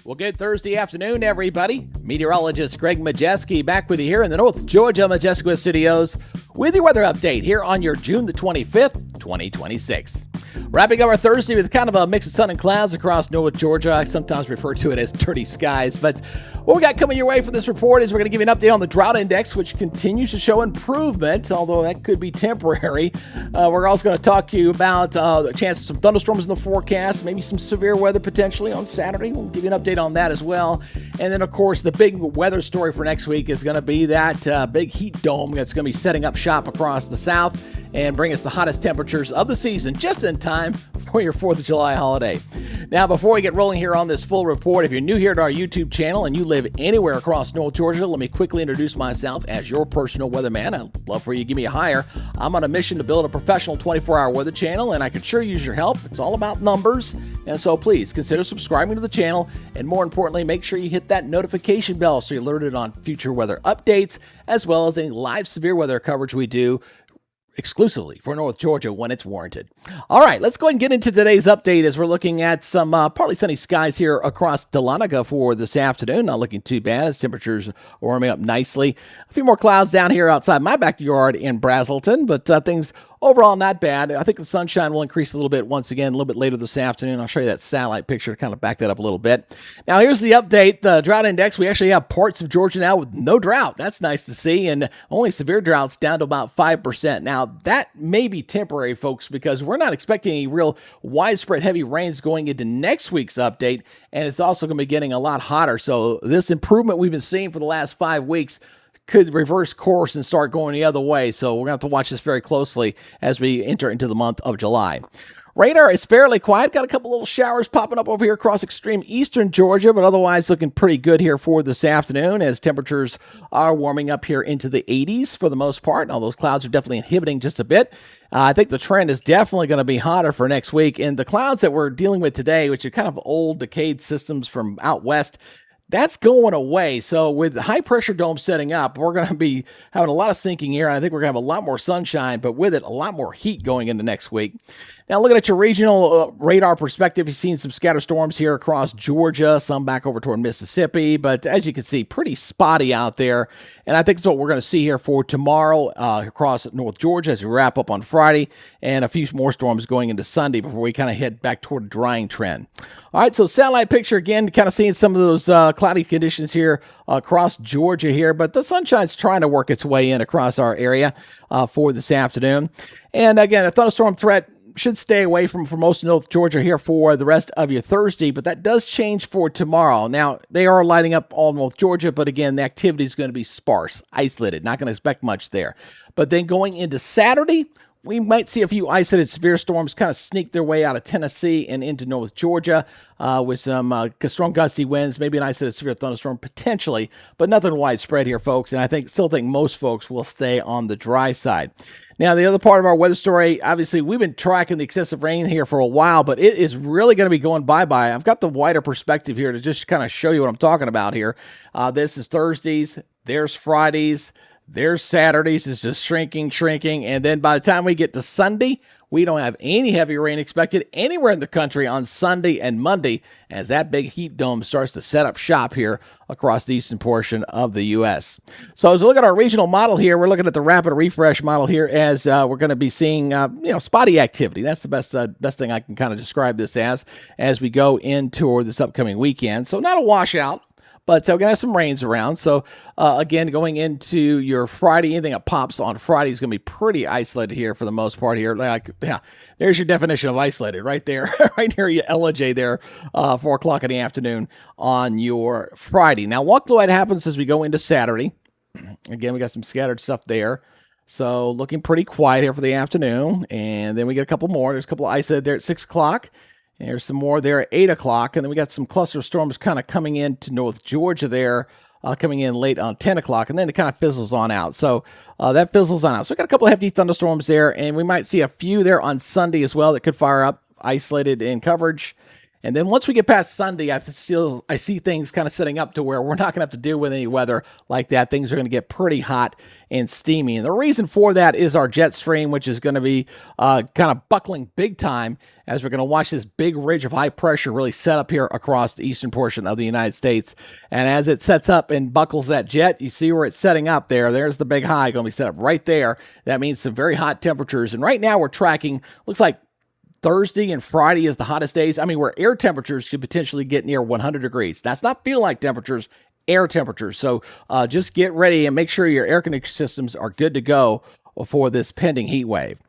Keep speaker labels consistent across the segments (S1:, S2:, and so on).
S1: Well, good Thursday afternoon, everybody. Meteorologist Greg Majestic back with you here in the North Georgia Majestic Studios with your weather update here on your June the 25th, 2026. Wrapping up our Thursday with kind of a mix of sun and clouds across North Georgia. I sometimes refer to it as dirty skies, but what we got coming your way for this report is we're going to give you an update on the drought index, which continues to show improvement, although that could be temporary. We're also going to talk to you about the chance of some thunderstorms in the forecast, maybe some severe weather potentially on Saturday. We'll give you an update on that as well. And then, of course, the big weather story for next week is going to be that big heat dome that's going to be setting up shop across the south and bring us the hottest temperatures of the season just in time for your 4th of July holiday. Now, before we get rolling here on this full report, if you're new here to our YouTube channel and you live anywhere across North Georgia, let me quickly introduce myself as your personal weatherman. I'd love for you to give me a hire. I'm on a mission to build a professional 24-hour weather channel, and I could sure use your help. It's all about numbers, and so please consider subscribing to the channel, and more importantly, make sure you hit that notification bell so you're alerted on future weather updates, as well as any live severe weather coverage we do exclusively for North Georgia when it's warranted. All right, let's go ahead and get into today's update as we're looking at some partly sunny skies here across Dahlonega for this afternoon. Not looking too bad as temperatures are warming up nicely. A few more clouds down here outside my backyard in Brazelton, but things overall not bad. I think the sunshine will increase a little bit once again a little bit later this afternoon. I'll show you that satellite picture to kind of back that up a little bit. Now here's the update. The drought index, we actually have parts of Georgia now with no drought. That's nice to see, and only severe droughts down to about 5%. Now that may be temporary, folks, because we're not expecting any real widespread heavy rains going into next week's update, and it's also going to be getting a lot hotter. So this improvement we've been seeing for the last 5 weeks could reverse course and start going the other way. So we're going to have to watch this very closely as we enter into the month of July. Radar is fairly quiet. Got a couple little showers popping up over here across extreme eastern Georgia, but otherwise looking pretty good here for this afternoon as temperatures are warming up here into the 80s for the most part. All those clouds are definitely inhibiting just a bit. I think the trend is definitely going to be hotter for next week. And the clouds that we're dealing with today, which are kind of old decayed systems from out west, that's going away. So with the high pressure dome setting up, we're going to be having a lot of sinking air. I think we're going to have a lot more sunshine, but with it, a lot more heat going into next week. Now, looking at your regional radar perspective, you've seen some scatter storms here across Georgia, some back over toward Mississippi, but as you can see, pretty spotty out there. And I think that's what we're going to see here for tomorrow across North Georgia as we wrap up on Friday, and a few more storms going into Sunday before we kind of head back toward a drying trend. All right, so satellite picture again, kind of seeing some of those cloudy conditions here across Georgia here, but the sunshine's trying to work its way in across our area for this afternoon. And again, a thunderstorm threat should stay away from for most of North Georgia here for the rest of your Thursday, but that does change for tomorrow. Now, they are lighting up all North Georgia, but again, the activity is going to be sparse, isolated, not going to expect much there. But then going into Saturday, we might see a few isolated severe storms kind of sneak their way out of Tennessee and into North Georgia with some strong gusty winds, maybe an isolated severe thunderstorm potentially, but nothing widespread here, folks. And I still think most folks will stay on the dry side. Now, the other part of our weather story, obviously, we've been tracking the excessive rain here for a while, but it is really going to be going bye-bye. I've got the wider perspective here to just kind of show you what I'm talking about here. This is Thursdays, there's Fridays, there's Saturdays. It's just shrinking, and then by the time we get to Sunday, we don't have any heavy rain expected anywhere in the country on Sunday and Monday as that big heat dome starts to set up shop here across the eastern portion of the U.S. So as we look at our regional model here, we're looking at the rapid refresh model here as we're going to be seeing spotty activity. That's the best thing I can kind of describe this as we go into this upcoming weekend. So not a washout, but we're going to have some rains around. So, again, going into your Friday, anything that pops on Friday is going to be pretty isolated here for the most part here. There's your definition of isolated right there, right near your LJ there, 4 o'clock in the afternoon on your Friday. Now, what happens as we go into Saturday. Again, we got some scattered stuff there. So, looking pretty quiet here for the afternoon. And then we get a couple more. There's a couple of isolated there at 6 o'clock. And there's some more there at 8 o'clock. And then we got some cluster storms kind of coming into North Georgia there, coming in late on 10 o'clock. And then it kind of fizzles on out. So that fizzles on out. So we got a couple of hefty thunderstorms there. And we might see a few there on Sunday as well that could fire up, isolated in coverage. And then once we get past Sunday, I see things kind of setting up to where we're not going to have to deal with any weather like that. Things are going to get pretty hot and steamy. And the reason for that is our jet stream, which is going to be kind of buckling big time as we're going to watch this big ridge of high pressure really set up here across the eastern portion of the United States. And as it sets up and buckles that jet, you see where it's setting up there. There's the big high going to be set up right there. That means some very hot temperatures. And right now we're tracking, looks like Thursday and Friday is the hottest days. I mean, where air temperatures could potentially get near 100 degrees. That's not feel like temperatures, air temperatures. So just get ready and make sure your air conditioning systems are good to go for this pending heat wave.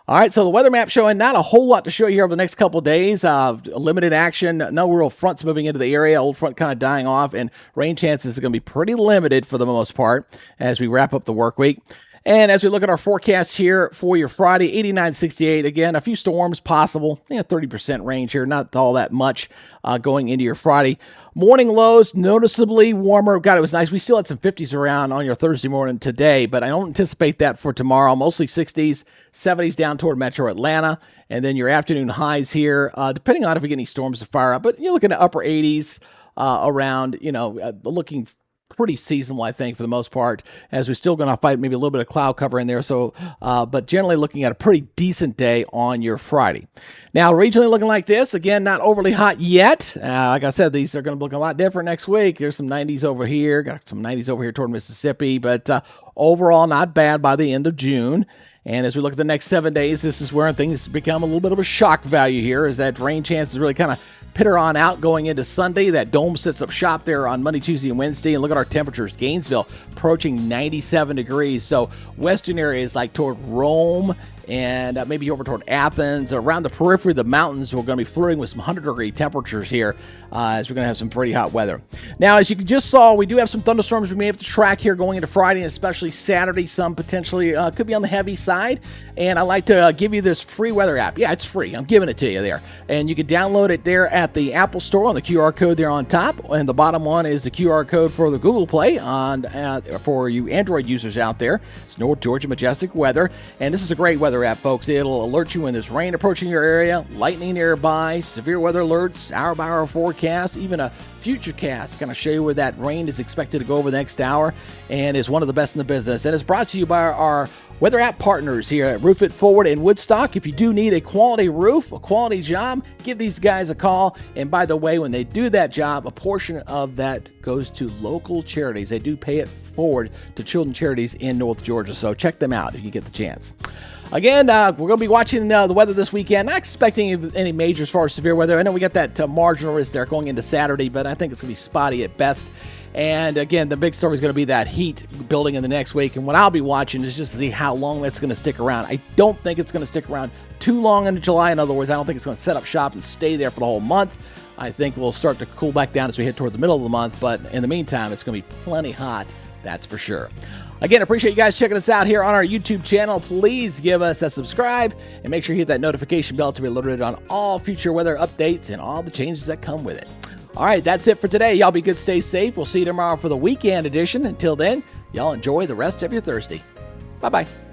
S1: All right, so the weather map showing not a whole lot to show you here over the next couple of days. Limited action, no real fronts moving into the area, old front kind of dying off, and rain chances are going to be pretty limited for the most part as we wrap up the work week. And as we look at our forecast here for your Friday, 89-68, again, a few storms possible, 30% range here, not all that much going into your Friday. Morning lows noticeably warmer. God, it was nice. We still had some 50s around on your Thursday morning today, but I don't anticipate that for tomorrow. Mostly 60s, 70s down toward metro Atlanta, and then your afternoon highs here, depending on if we get any storms to fire up. But you're looking at upper 80s around, looking pretty seasonal, I think, for the most part, as we're still going to fight maybe a little bit of cloud cover in there. So, but generally looking at a pretty decent day on your Friday. Now, regionally looking like this, again, not overly hot yet. Like I said, these are going to look a lot different next week. There's some 90s over here, got some 90s over here toward Mississippi, but overall not bad by the end of June. And as we look at the next 7 days, this is where things become a little bit of a shock value here, as that rain chances really kind of pitter on out going into Sunday. That dome sets up shop there on Monday, Tuesday, and Wednesday. And look at our temperatures. Gainesville approaching 97 degrees. So western areas like toward Rome and maybe over toward Athens, around the periphery of the mountains, we're going to be flirting with some 100-degree temperatures here as we're going to have some pretty hot weather. Now, as you just saw, we do have some thunderstorms we may have to track here going into Friday, and especially Saturday. Some potentially could be on the heavy side. And I like to give you this free weather app. Yeah, it's free. I'm giving it to you there. And you can download it there at the Apple Store on the QR code there on top. And the bottom one is the QR code for the Google Play for you Android users out there. It's North Georgia Majestic Weather. And this is a great weather app, folks. It'll alert you when there's rain approaching your area, lightning nearby, severe weather alerts, hour-by-hour forecast, even a future cast, kind of show you where that rain is expected to go over the next hour, and is one of the best in the business. And it's brought to you by our weather app partners here at Roof It Forward in Woodstock. If you do need a quality roof, a quality job, give these guys a call. And by the way, when they do that job, a portion of that goes to local charities. They do pay it forward to children's charities in North Georgia. So check them out if you get the chance. Again, we're going to be watching the weather this weekend. Not expecting any major as far as severe weather. I know we got that marginal risk there going into Saturday, but I think it's going to be spotty at best. And again, the big story is going to be that heat building in the next week. And what I'll be watching is just to see how long that's going to stick around. I don't think it's going to stick around too long into July. In other words, I don't think it's going to set up shop and stay there for the whole month. I think we'll start to cool back down as we hit toward the middle of the month. But in the meantime, it's going to be plenty hot. That's for sure. Again, appreciate you guys checking us out here on our YouTube channel. Please give us a subscribe and make sure you hit that notification bell to be alerted on all future weather updates and all the changes that come with it. All right, that's it for today. Y'all be good, stay safe. We'll see you tomorrow for the weekend edition. Until then, y'all enjoy the rest of your Thursday. Bye-bye.